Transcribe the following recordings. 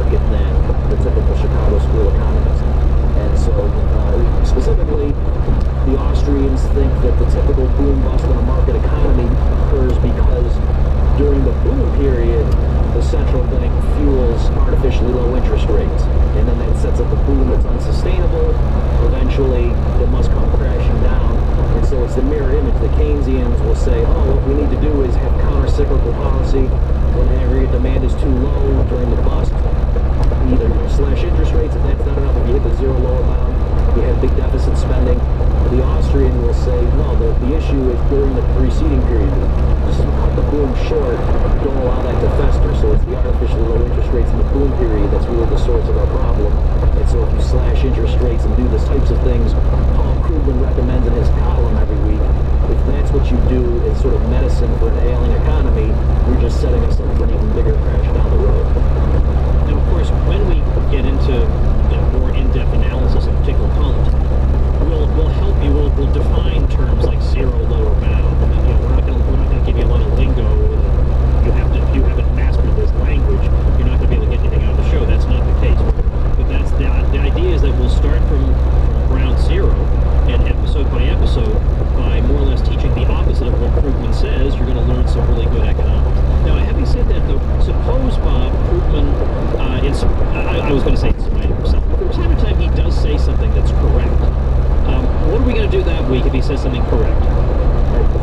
market than the typical Chicago school economist. And so, specifically, the Austrians think that the typical boom-bust in a market economy occurs because during the boom period, the central bank fuels artificially low interest rates. And then that sets up a boom that's unsustainable. Eventually, it must come crashing down. And so it's the mirror image. The Keynesians will say, oh, what we need to do is have counter-cyclical policy. When aggregate demand is too low during the bust, either slash interest rates, if that's not enough, if you hit the zero lower bound, you have big deficit spending. The Austrian will say, no, the issue is during the preceding period. Just cut the boom short, don't allow that to fester. So it's the artificially low interest rates in the boom period that's really the source of our problem. And so if you slash interest rates and do the types of things Paul Krugman recommends in his column every week, if that's what you do as sort of medicine for an ailing economy, you're just setting us up for an even bigger crash down the road. Now, of course, when we get into more in-depth analysis of particular columns, we'll help you. We'll define terms like zero lower bound. And, we're not going to give you a lot of lingo. If you haven't mastered this language, you're not going to be able to get anything out of the show. That's not the case. But that's the idea is that we'll start from ground zero, and episode by episode, by more or less teaching the opposite of what Krugman says, you're going to learn some really good economics. Now, having said that, though, suppose Bob Krugman, I was going to say in spite of himself, from time to time he does say something that's correct. What are we going to do that week if he says something correct? I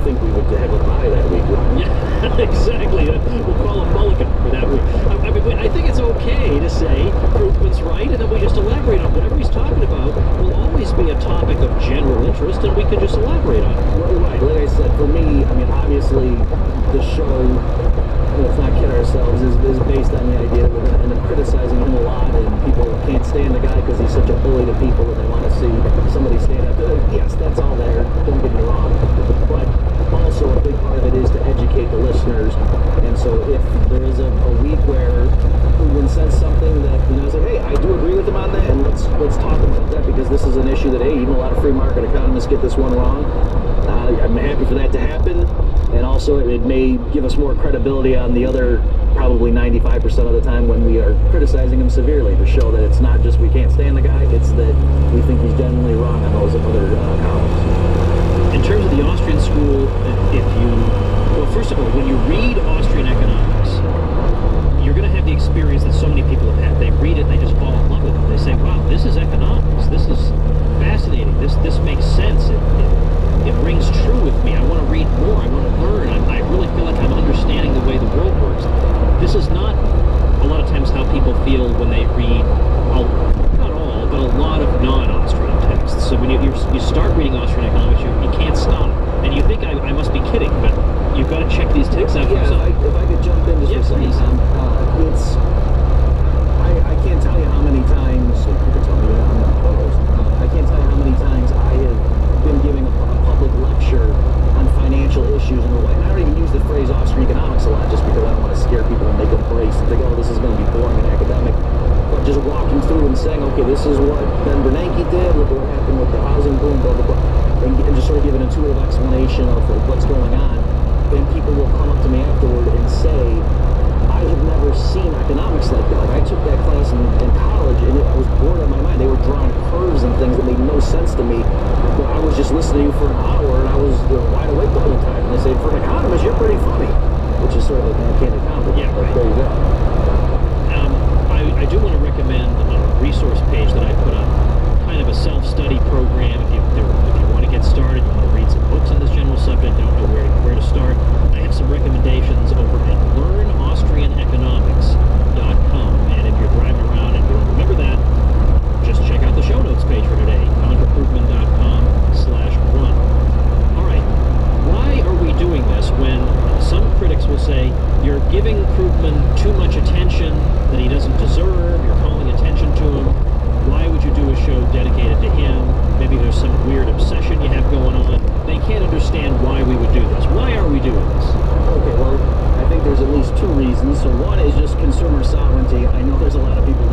think we would have a bye that week. Yeah, exactly. We'll call him Mulligan for that week. I think it's okay to say Krugman's right, and then we just elaborate on whatever he's talking about. Will always be a topic of general interest, and we can just elaborate on it. Well, right. Like I said, for me, obviously, the show, let's not kid ourselves, is based on the idea that we're going to end up criticizing him a lot, and people can't stand the guy because he's such a bully to people, and they want to see somebody stand up. Yes, that's all there. Don't get me wrong. But also a big part of it is to educate the listeners. And so if there is a week where Krugman says something that, I say, hey, I do agree with him on that, and let's talk about that, because this is an issue that, hey, even a lot of free market economists get this one wrong. I'm happy for that to happen. And also it may give us more credibility on the other probably 95% of the time when we are criticizing him severely, to show that it's not just we can't stand the guy, it's that we think he's genuinely wrong on those other columns. In terms of the Austrian school, well, first of all, when you read Austrian economics, you're going to have the experience that so many people have had. They read it and they just fall in love with it. They say, wow, this is economics. This is fascinating. This makes sense. It rings true with me. I want to read more. I want to learn. I really feel like I'm understanding the way the world works. This is not a lot of times how people feel when they read, not all, but a lot of non-Austrian texts. So when you start reading Austrian economics, you can't stop. And you think I must be kidding, but you've got to check these texts out for yourself. If I could jump in just for a second, I can't tell you how many times, you can tell me I'm not opposed, I can't tell you how many times I have been giving a public lecture on financial issues in the way. And I don't even use the phrase Austrian economics a lot just because I don't want to scare people and make them brace and think, oh, this is going to be boring and academic. But just walking through and saying, okay, this is what Ben Bernanke did, look what happened with the housing boom, blah, blah, blah, and just sort of give an intuitive explanation of what's going on. Then people will come up to me afterward and say, I have never seen economics like that. Like, I took that class in college, and I was bored out of my mind. They were drawing curves and things that made no sense to me. But I was just listening to you for an hour, and I was wide awake the whole time. And they say, for an economist, you're pretty funny, which is sort of a candid compliment. Yeah, right. There you go. I do want to recommend a resource page that I put up, kind of a self-study program. If you want to get started, you want to read some books on this general subject, don't know where to start, I have some recommendations over at LearnAustrianEconomics.com. And if you're driving around and you don't remember that, just check out the show notes page for today, CondraKrugman.com/1. All right, why are we doing this when some critics will say you're giving Krugman too much attention that he doesn't deserve, you're calling attention to him? Why would you do a show dedicated to him? Maybe there's some weird obsession you have going on. They can't understand why we would do this. Why are we doing this? Okay, well, I think there's at least two reasons. So one is just consumer sovereignty. I know there's a lot of people